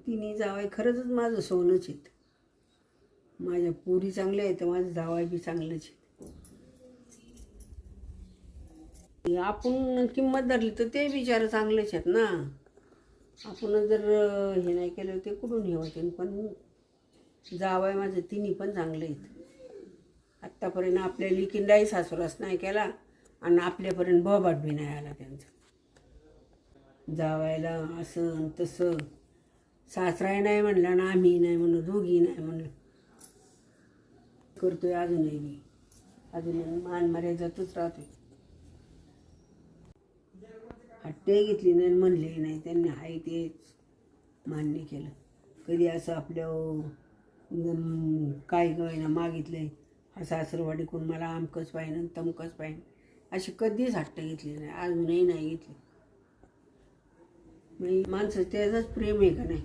तिन्ही जावई खरंच माझं सोनंच आहेत. माझ्या पोरी चांगल्या आहेत, माझं जावई बी चांगलंच आहे. आपण किंमत धरली तर ते बिचारं चांगलेच आहेत ना. आपण जर हे नाही केलं ते कुठून हे होते. पण जावई माझं तिन्ही पण चांगले आहेत. आत्तापर्यंत आपल्या लिकींडाही सासुरास नाही केला आणि आपल्यापर्यंत बोबाट बी नाही आला त्यांचा. जावायला असं तसं सासराही नाही म्हणलं ना आम्ही नाही म्हणलं, दोघी नाही म्हणलं. करतोय अजूनही मी, अजून मान मर्यादातच राहतोय. हट्टे घेतली नाही म्हणले नाही, त्यांनी आहे तेच मान्य केलं. कधी असं आपल्या काय ना मागितलंय हा सासरवाडी कोण मला आमकंच पाहिजे तमकंच पाहिजे अशी कधीच हट्ट घेतली नाही, अजूनही नाही घेतली. माणसं त्याचंच प्रेम आहे का नाही.